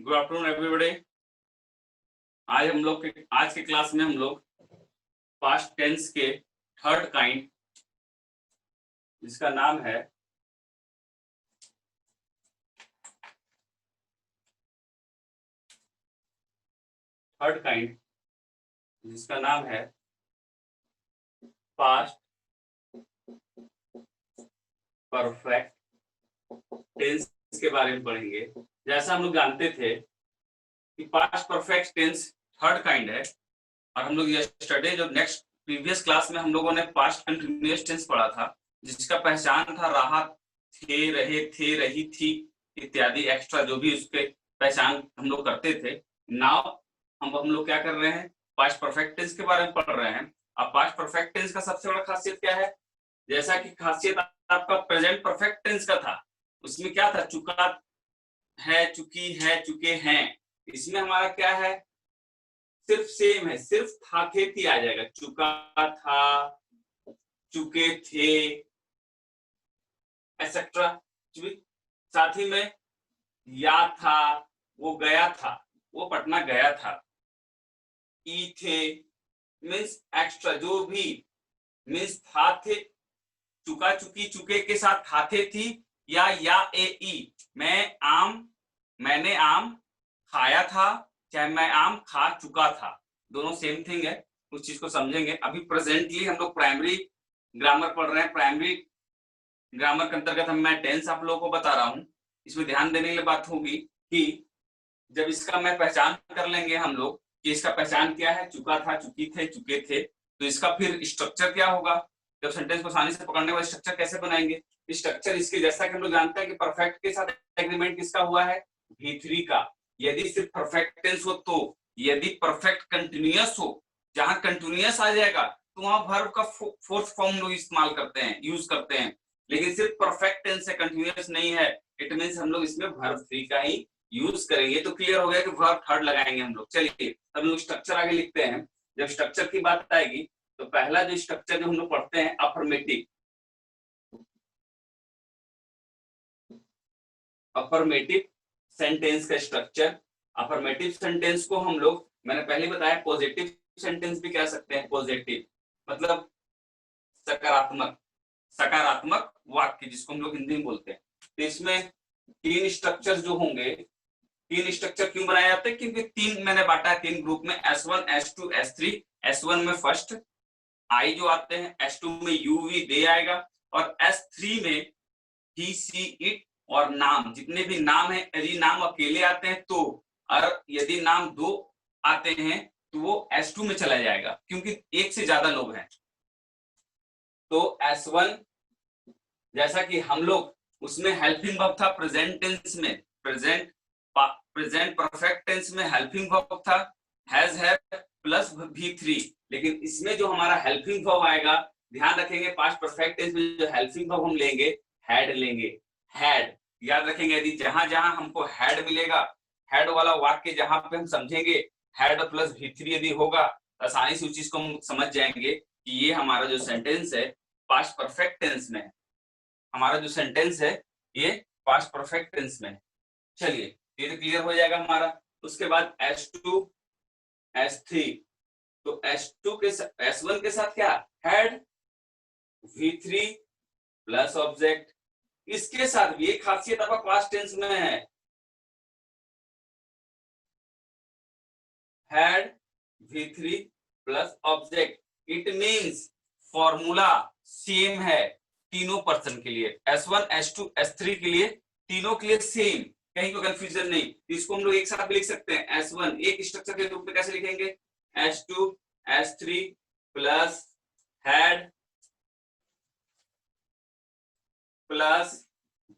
Good afternoon everybody. आज के class में हम लोग पास्ट टेंस के थर्ड काइंड, जिसका नाम है पास्ट परफेक्ट टेंस के बारे में पढ़ेंगे। जैसा हम लोग जानते थे कि past perfect tense third kind है, और हम लोग यस्टरडे जो नेक्स्ट प्रीवियस क्लास में हम लोगों ने पास्ट कंटिन्यूअस टेंस पढ़ा था, जिसका पहचान था रहा, थे, रहे, थे, रही, थी इत्यादि एक्स्ट्रा जो भी उसके पहचान हम लोग करते थे। नाउ हम लोग क्या कर रहे हैं, पास्ट परफेक्ट टेंस के बारे में पढ़ रहे हैं। अब पास्ट परफेक्ट टेंस का सबसे बड़ा खासियत क्या है? जैसा कि खासियत आपका प्रेजेंट परफेक्ट टेंस का था, उसमें क्या था? चुका है, चुकी है, चुके हैं। इसमें हमारा क्या है? सिर्फ सेम है, सिर्फ था थे थी आ जाएगा। चुका था, चुके थे, एक्सेट्रा। साथ ही में या था, वो गया था, वो पटना गया था। ई थे मीन्स एक्स्ट्रा, जो भी मीन्स था थे, चुका चुकी चुके के साथ था थे थी, या ए ई। मैंने आम खाया था, चाहे मैं आम खा चुका था, दोनों सेम थिंग है। उस चीज को समझेंगे। अभी प्रेजेंटली हम लोग प्राइमरी ग्रामर पढ़ रहे हैं। प्राइमरी ग्रामर के अंतर्गत मैं टेंस आप लोगों को बता रहा हूं। इसमें ध्यान देने की बात होगी कि जब इसका मैं पहचान कर लेंगे हम लोग कि इसका पहचान क्या है, चुका था, चुकी थे, चुके थे, तो इसका फिर स्ट्रक्चर क्या होगा? जब सेंटेंस को आसानी से पकड़ने वाला स्ट्रक्चर कैसे बनाएंगे? स्ट्रक्चर इसके जैसा कि हम लोग जानते हैं कि परफेक्ट के साथ एग्रीमेंट किसका हुआ है? V3 का। यदि सिर्फ परफेक्ट टेंस हो तो, यदि परफेक्ट कंटिन्यूअस हो, जहां कंटिन्यूअस आ जाएगा तो वहां वर्ब का फोर्थ फॉर्म लोग इस्तेमाल करते हैं, यूज करते हैं। लेकिन सिर्फ परफेक्ट टेंस है, कंटिन्यूअस नहीं है, इट मींस हम लोग इसमें वर्ब 3 का ही यूज करेंगे। तो क्लियर हो गया कि वर्ब थर्ड लगाएंगे हम लोग। चलिए अब लोग स्ट्रक्चर आगे लिखते हैं। जब स्ट्रक्चर की बात आएगी तो पहला जो स्ट्रक्चर जो हम लोग पढ़ते हैं, अफर्मेटिव सेंटेंस का स्ट्रक्चर। अफर्मेटिव सेंटेंस को हम लोग, मैंने पहले बताया, पॉजिटिव सेंटेंस भी कह सकते हैं। पॉजिटिव मतलब सकारात्मक, सकारात्मक वाक्य, जिसको हम लोग हिंदी में बोलते हैं। तो इसमें तीन स्ट्रक्चर जो होंगे, तीन स्ट्रक्चर क्यों बनाए जाते हैं? क्योंकि तीन मैंने बांटा है तीन ग्रुप में, S1, S2, S3। S1 में फर्स्ट आई जो आते हैं, S2 में यू वी दे आएगा, और S3 में ही सी इट और नाम। जितने भी नाम है, यदि नाम अकेले आते हैं तो, और यदि नाम दो आते हैं तो वो S2 में चला जाएगा, क्योंकि एक से ज्यादा लोग हैं। तो S1 जैसा कि हम लोग उसमें हेल्पिंग वर्ब था प्रेजेंट टेंस में, प्रेजेंट परफेक्ट टेंस में हेल्पिंग वर्ब था हैज है प्लस V3। लेकिन इसमें जो हमारा हेल्पिंग वर्ब आएगा, ध्यान रखेंगे, पास्ट परफेक्ट टेंस में जो हेल्पिंग वर्ब हम लेंगे, हैड लेंगे। हैड याद रखेंगे, यदि जहां जहां हमको हैड मिलेगा, हैड वाला वाक्य जहां पे हम समझेंगे हैड प्लस V3 यदि होगा, तो आसानी से उस चीज को हम समझ जाएंगे कि ये हमारा जो सेंटेंस है पास्ट परफेक्ट टेंस में है। हमारा जो सेंटेंस है ये पास्ट परफेक्ट टेंस में है। चलिए ये तो क्लियर हो जाएगा हमारा। उसके बाद S2, S3। तो S2 के S1 के साथ क्या? Had, V3 plus object. इसके साथ भी एक खासियत आपका पास्ट टेंस में है, had, V3 plus object. It means formula same है तीनों पर्सन के लिए, S1, S2, S3 के लिए, तीनों के लिए सेम, कहीं कोई कंफ्यूजन नहीं। इसको हम लोग एक साथ भी लिख सकते हैं। S1 एक स्ट्रक्चर के रूप में कैसे लिखेंगे? S2, S3 plus had plus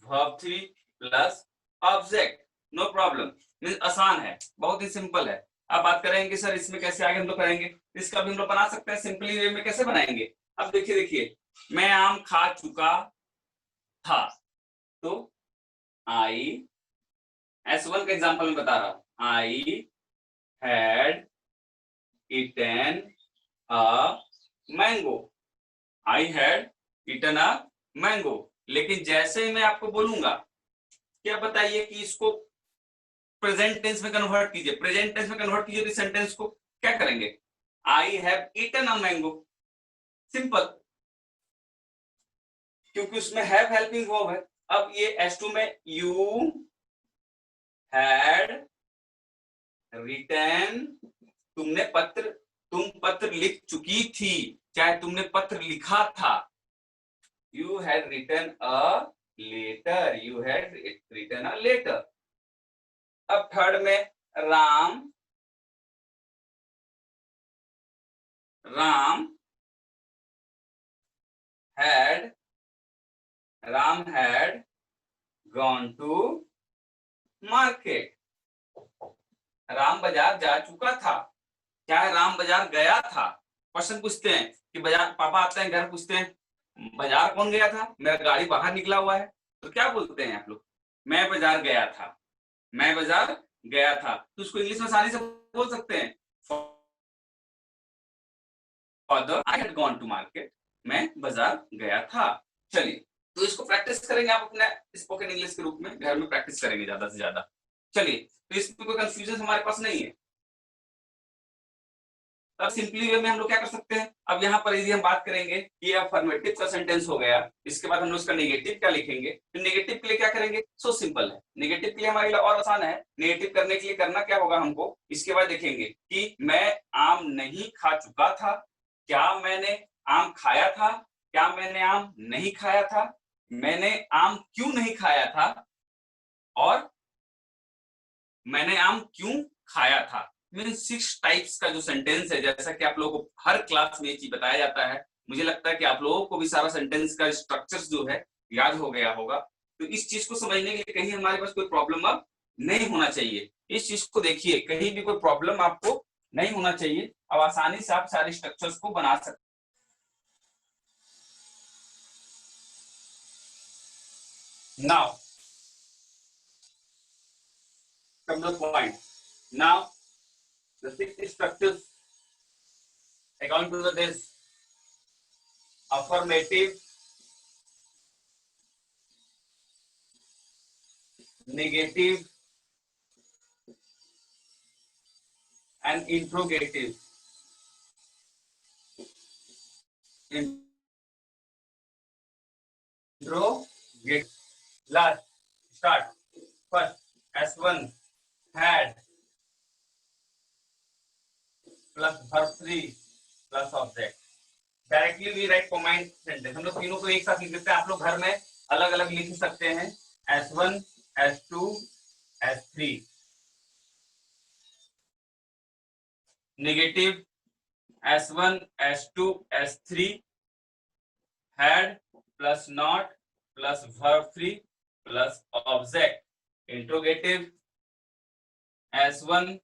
verb 3 plus object. No problem, means आसान है, बहुत ही सिंपल है। अब बात करेंगे सर इसमें कैसे आगे हम लोग करेंगे। इसका भी हम लोग बना सकते हैं सिंपली वे में। कैसे बनाएंगे? अब देखिए मैं आम खा चुका था, तो आई, S1 का एग्जांपल में बता रहा हूं, I had eaten a mango. I had eaten a mango. लेकिन जैसे ही मैं आपको बोलूंगा, क्या बताइए कि इसको प्रेजेंट टेंस में कन्वर्ट कीजिए, प्रेजेंट टेंस में कन्वर्ट कीजिए तो सेंटेंस को क्या करेंगे, I have eaten a mango, simple, क्योंकि उसमें हैव हेल्पिंग वर्ब है। अब ये S2 में यू हैड रिटन, तुम पत्र लिख चुकी थी, चाहे तुमने पत्र लिखा था, you had written a letter, you had written a letter. अब थर्ड में Ram Ram had gone to market, Ram बाजार जा चुका था, क्या है, राम बाजार गया था। क्वेश्चन पूछते हैं कि बाजार, पापा आते हैं घर, पूछते हैं बाजार कौन गया था, मेरा गाड़ी बाहर निकला हुआ है, तो क्या बोलते हैं आप लोग, मैं बाजार गया था, मैं बाजार गया था। तो उसको इंग्लिश में आसानी से बोल सकते हैं, father I had gone to market, मैं बाजार गया था। चलिए, तो इसको प्रैक्टिस करेंगे आप अपने स्पोकन इंग्लिश के रूप में, घर में प्रैक्टिस करेंगे ज्यादा से ज्यादा। चलिए, तो इसमें कोई कंफ्यूजन हमारे पास नहीं है। अब सिंपली वे में हम लोग क्या कर सकते हैं, अब यहाँ पर यदि हम बात करेंगे कि अफर्मेटिव का सेंटेंस हो गया, इसके बाद हम लोग इसका नेगेटिव क्या लिखेंगे, तो नेगेटिव के लिए क्या करेंगे, सो सिंपल है, नेगेटिव के लिए हमारे लिए और आसान है। नेगेटिव करने के लिए करना क्या होगा हमको, इसके बाद देखेंगे कि मैं आम नहीं खा चुका था, क्या मैंने आम खाया था, क्या मैंने आम नहीं खाया था, मैंने आम क्यों नहीं खाया था, और मैंने आम क्यों खाया था। मीन 6 टाइप्स का जो सेंटेंस है, जैसा कि आप लोगों को हर क्लास में ये चीज बताया जाता है, मुझे लगता है कि आप लोगों को भी सारा सेंटेंस का स्ट्रक्चर जो है याद हो गया होगा। तो इस चीज को समझने के लिए कहीं हमारे पास कोई प्रॉब्लम अब नहीं होना चाहिए। इस चीज को देखिए, कहीं भी कोई प्रॉब्लम आपको नहीं होना चाहिए, अब आसानी से आप सारे स्ट्रक्चर्स को बना सकते। Now come to the point. Now the 6 structures according to this affirmative, negative and interrogative. Interrogative. Last, start. First, S1 had plus verb 3 plus object. Directly we write combined sentence, हम लोग तीनों को एक साथ लिख देते हैं, आप लोग घर में अलग अलग लिख सकते हैं, S1 S2 S3। Negative S1 S2 S3 had plus not plus verb 3 plus object. Interrogative S1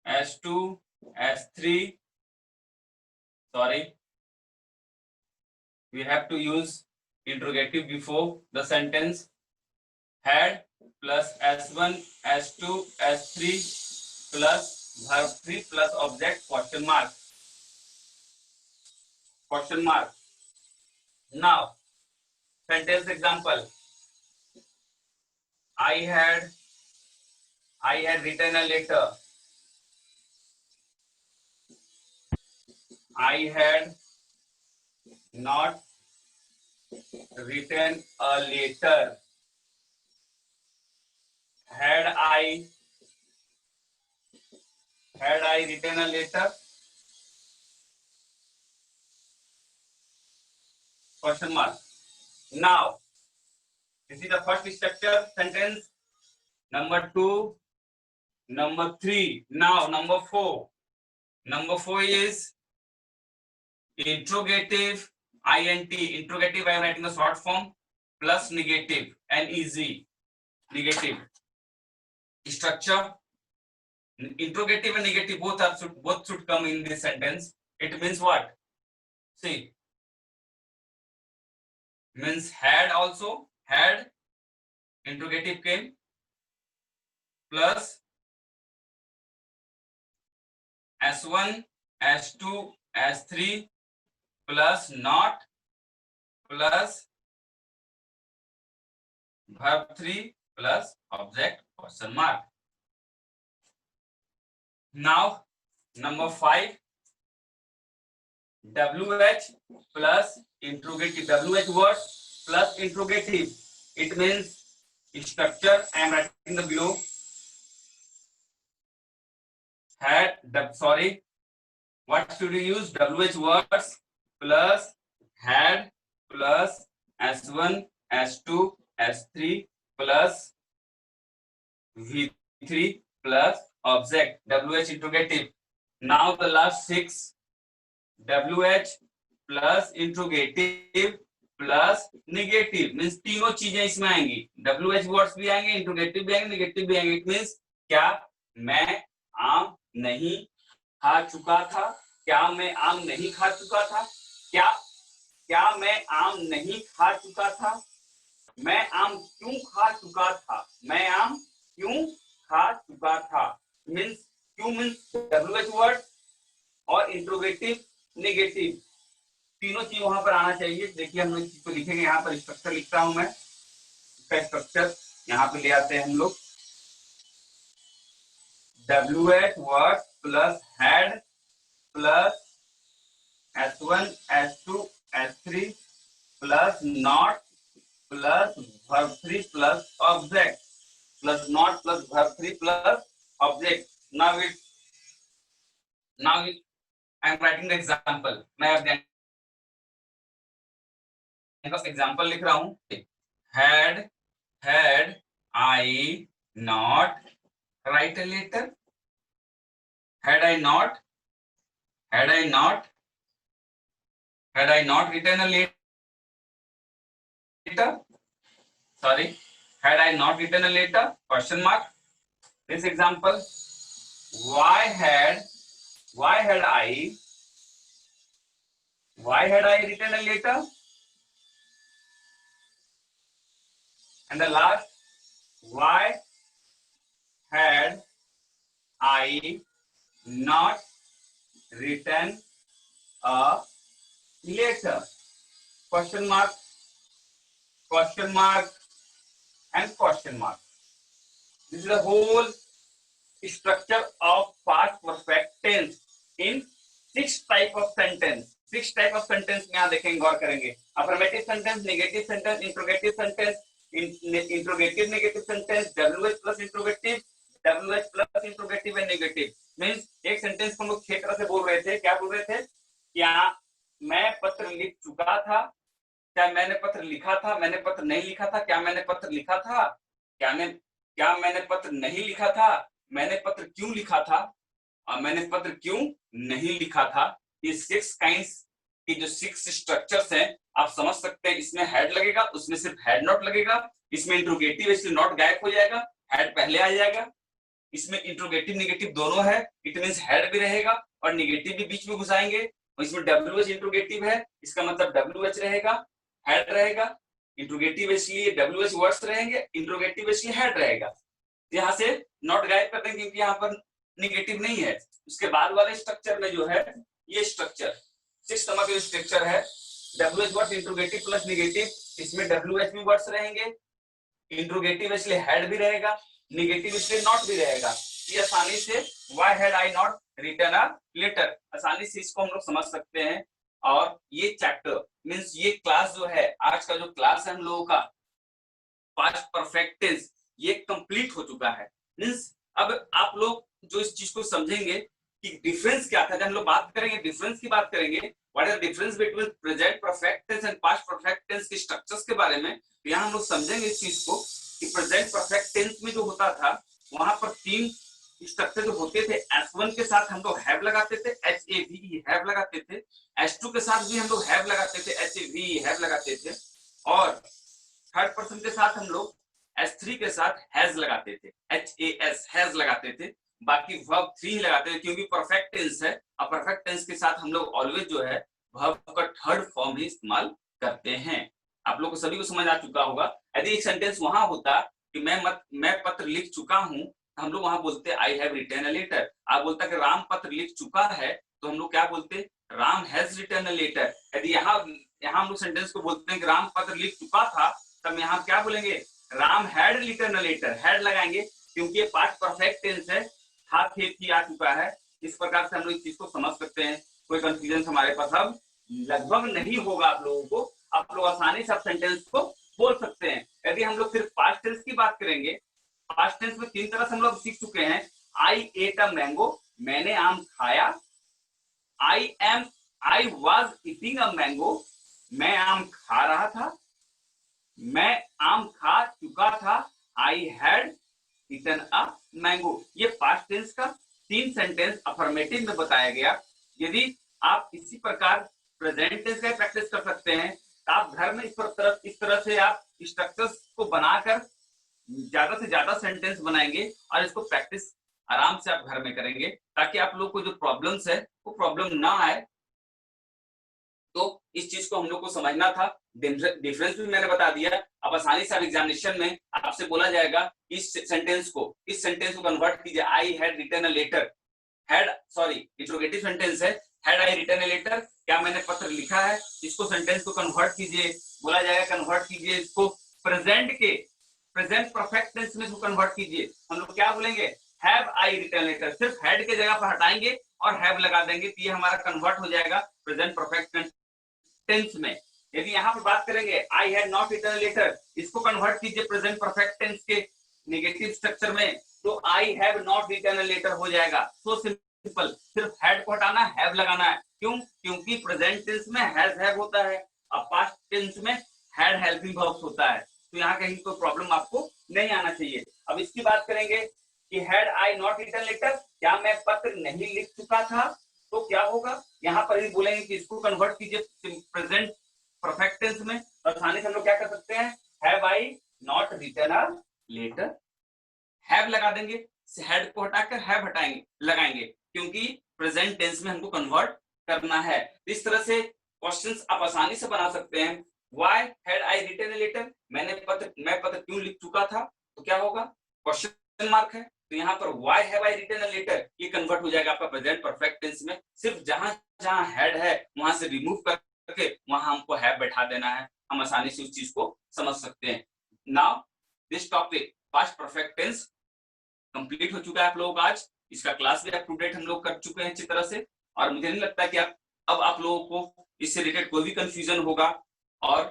S2 S3, sorry, we have to use interrogative before the sentence, had plus S1 S2 S3 plus verb 3 plus object question mark. Question mark. Now sentence example, I had written a letter, I had not written a letter, had I written a letter, question mark. Now this is the first structure sentence, number 2, number 3. Now number 4 is interrogative int, interrogative I am writing the short form, plus negative neg, negative structure. Interrogative and negative both should come in this sentence. It means what? See, means had, also had, interrogative came, plus S1 S2 S3 plus not plus verb 3 plus object question mark. Now number 5, WH plus interrogative. WH word plus interrogative. It means structure. I am writing the below. Had sorry. What should you use? WH words plus had plus S1, S2, S3 plus V3 plus object. WH interrogative. Now the last 6. WH plus interrogative plus negative means तीनों चीजें इसमें आएंगी। WH words भी आएंगे, interrogative भी आएंगे, negative भी आएंगे। इट मीन्स क्या मैं आम नहीं खा चुका था, क्या मैं आम नहीं खा चुका था, क्या मैं आम नहीं खा चुका था, मैं आम क्यों खा चुका था, मैं आम क्यों खा चुका था। मीन्स क्यों मीन्स WH वर्ड और इंट्रोगेटिव नेगेटिव तीनों चीज वहां पर आना चाहिए। देखिए हम लोग इसको लिखेंगे, यहाँ पर स्ट्रक्चर लिखता हूं मैं, इसका स्ट्रक्चर यहाँ पे ले आते हैं हम लोग। WH word plus had plus S1, S2, S3 plus not plus verb 3 plus object plus not plus verb 3 plus object. Now I am writing the example. मैं एग्जांपल लिख रहा हूं। had I not write a letter, had I not written a letter, sorry, had I not written a letter, question mark. This example, why had I written a letter, and the last, why had I not written a letter, question mark and question mark. This is the whole structure of past perfect tense in 6 type of sentence. 6 type of sentence में यहाँ देखेंगे, गौर करेंगे। affirmative sentence, negative sentence, interrogative sentence, interrogative negative sentence, WH plus interrogative, WH plus interrogative and negative। Means एक sentence को हम लोग 6 तरह से बोल रहे थे। क्या बोल रहे थे? क्या मैं पत्र लिख चुका था, क्या मैंने पत्र लिखा था, मैंने पत्र नहीं लिखा था, क्या मैंने पत्र लिखा था, क्या मैंने पत्र नहीं लिखा था, मैंने पत्र क्यों लिखा था और मैंने पत्र क्यों नहीं लिखा था। ये 6 काइंड्स की जो 6 स्ट्रक्चर्स हैं, आप समझ सकते हैं। इसमें हेड लगेगा, उसमें सिर्फ हेड नॉट लगेगा। इसमें इंट्रोगेटिव इसलिए नॉट गायब हो जाएगा, हेड पहले आ जाएगा। इसमें इंट्रोगेटिव नेगेटिव दोनों है, इट मींस हेड भी रहेगा और नेगेटिव भी बीच में घुसाएंगे। और इसमें WH इंट्रोगेटिव है, इसका मतलब WH रहेगा, हेड रहेगा। इंट्रोगेटिव इसलिए WH वर्ड्स रहेंगे, इंट्रोगेटिव इसलिए हेड रहेगा। यहाँ से नॉट गायब कर देंगे क्योंकि यहाँ पर नेगेटिव नहीं है। उसके बाद वाले स्ट्रक्चर में जो है ये स्ट्रक्चर 6 नंबर का स्ट्रक्चर है, WH word interrogative plus negative. इसमें WH भी वर्ड्स रहेंगे, इंट्रोगेटिव इसलिए हेड भी रहेगा, नेगेटिव इसलिए नॉट भी रहेगा। ये आसानी से why had I not written a letter, आसानी से इसको हम लोग समझ सकते हैं। और ये चैप्टर मींस ये क्लास जो है, आज का जो क्लास है हम लोगों का पास्ट परफेक्ट टेंस, ये कंप्लीट हो चुका है। मींस अब आप लोग जो इस चीज को समझेंगे कि डिफरेंस क्या था। जब हम लोग बात करेंगे डिफरेंस की बात करेंगे, what is the difference between present perfect tense and past perfect tense के स्ट्रक्चर्स के बारे में, तो यहाँ हम लोग समझेंगे इस चीज को कि प्रेजेंट परफेक्ट टेंस में जो होता था वहां पर 3 स्ट्रक्चर जो होते थे। S1 के साथ हम लोग हैव लगाते थे, HAVE हैव लगाते थे। S2 के साथ भी हम लोग हैव लगाते थे, HAVE हैव लगाते थे। और थर्ड पर्सन के साथ हम लोग S3 के साथ हैज लगाते थे, HAS हैज लगाते थे। बाकी वर्ब 3 ही लगाते थे क्योंकि परफेक्ट टेंस है और परफेक्ट टेंस के साथ हम लोग ऑलवेज जो है वर्ब का थर्ड फॉर्म ही इस्तेमाल करते हैं। आप लोग को सभी को समझ आ चुका होगा। यदि एक सेंटेंस वहां होता कि मैं पत्र लिख चुका हूं, हम लोग वहां बोलते I have written a letter. आप बोलता कि राम पत्र लिख चुका है, तो हम लोग क्या बोलते, Ram has written a letter. यदि यहाँ हम लोग सेंटेंस को बोलते हैं कि राम पत्र लिख चुका था, तब यहाँ क्या बोलेंगे, Ram had written a letter. Had लगाएंगे क्योंकि ये पास्ट परफेक्ट टेंस है, था थे थी आ चुका है। इस प्रकार से हम लोग इस चीज को समझ सकते हैं। कोई कंफ्यूजन हमारे पास अब लगभग नहीं होगा आप लोगों को। आप लोग आसानी से आप सेंटेंस को बोल सकते हैं। यदि हम लोग सिर्फ पास्ट टेंस की बात करेंगे, पास्ट टेंस में 3 तरह से हम लोग सीख चुके हैं। आई एट अ मैंगो, मैंने आम खाया। I was eating a mango, मैं आम खा रहा था। मैं आम खा चुका था, I had eaten a mango. ये पास्ट टेंस का 3 सेंटेंस अफर्मेटिव में बताया गया। यदि आप इसी प्रकार प्रेजेंट टेंस का प्रैक्टिस कर सकते हैं, तो आप घर में इस तरह से आप स्ट्रक्चर्स को बनाकर ज्यादा से ज्यादा सेंटेंस बनाएंगे और इसको प्रैक्टिस आराम से आप घर में करेंगे, ताकि आप लोग को जो प्रॉब्लम्स है वो प्रॉब्लम ना आए। तो इस चीज को हम लोग को समझना था। डिफरेंस भी मैंने बता दिया। अब आसानी से एग्जामिनेशन में आपसे बोला जाएगा इस सेंटेंस को कन्वर्ट कीजिए। I had written a letter, interrogative sentence है। Had I written a letter, क्या मैंने पत्र लिखा है। इसको सेंटेंस को कन्वर्ट कीजिए, बोला जाएगा कन्वर्ट कीजिए इसको प्रेजेंट परफेक्ट टेंस में इसको कन्वर्ट कीजिए। हम लोग क्या बोलेंगे, हैव आई रिटन लेटर। सिर्फ हैड के जगह पर हटाएंगे और हैव लगा देंगे, तो ये हमारा कन्वर्ट हो जाएगा प्रेजेंट परफेक्ट टेंस में। यदि यहाँ पर बात करेंगे I had not written letter, इसको कन्वर्ट कीजिए प्रेजेंट परफेक्ट टेंस के नेगेटिव स्ट्रक्चर में, तो I have not written letter हो जाएगा। सो सिंपल, सिर्फ हैड को हटाना, हैव लगाना है। क्यों? क्योंकि प्रेजेंट टेंस में हैज हैव होता है और पास्ट टेंस में हैड हेल्पिंग वर्ब्स होता है। तो यहाँ कहीं कोई प्रॉब्लम आपको नहीं आना चाहिए। अब इसकी बात करेंगे कि had I not written letter, क्या मैं पत्र नहीं लिख चुका था, तो क्या होगा, यहाँ पर ही बोलेंगे कि इसको कन्वर्ट कीजिए प्रेजेंट परफेक्ट टेंस में। आसानी से हम लोग क्या कर सकते हैं, have I not written a letter, have लगा देंगे, हैड को हटाकर हैव हटाएंगे लगाएंगे, क्योंकि प्रेजेंट टेंस में हमको कन्वर्ट करना है। इस तरह से क्वेश्चंस आप आसानी से बना सकते हैं। Why had I written a letter, मैं पत्र क्यों लिख चुका था, तो क्या होगा, क्वेश्चन मार्क है। तो यहाँ पर why have I written a letter, ये कन्वर्ट हो जाएगा आपका प्रेजेंट परफेक्ट टेंस में। सिर्फ जहां जहां हैड है वहां से रिमूव करके वहां हमको हैव बैठा देना है। हम आसानी से उस चीज को समझ सकते हैं। Now this topic past perfect tense complete हो चुका है आप लोगों का। आज इसका क्लास भी अप टू डेट हम लोग कर चुके हैं अच्छी तरह से, और मुझे नहीं लगता कि अब आप लोगों को इससे रिलेटेड कोई भी कंफ्यूजन होगा। और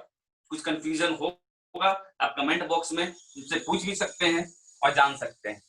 कुछ कंफ्यूजन होगा आप कमेंट बॉक्स में मुझसे पूछ भी सकते हैं और जान सकते हैं।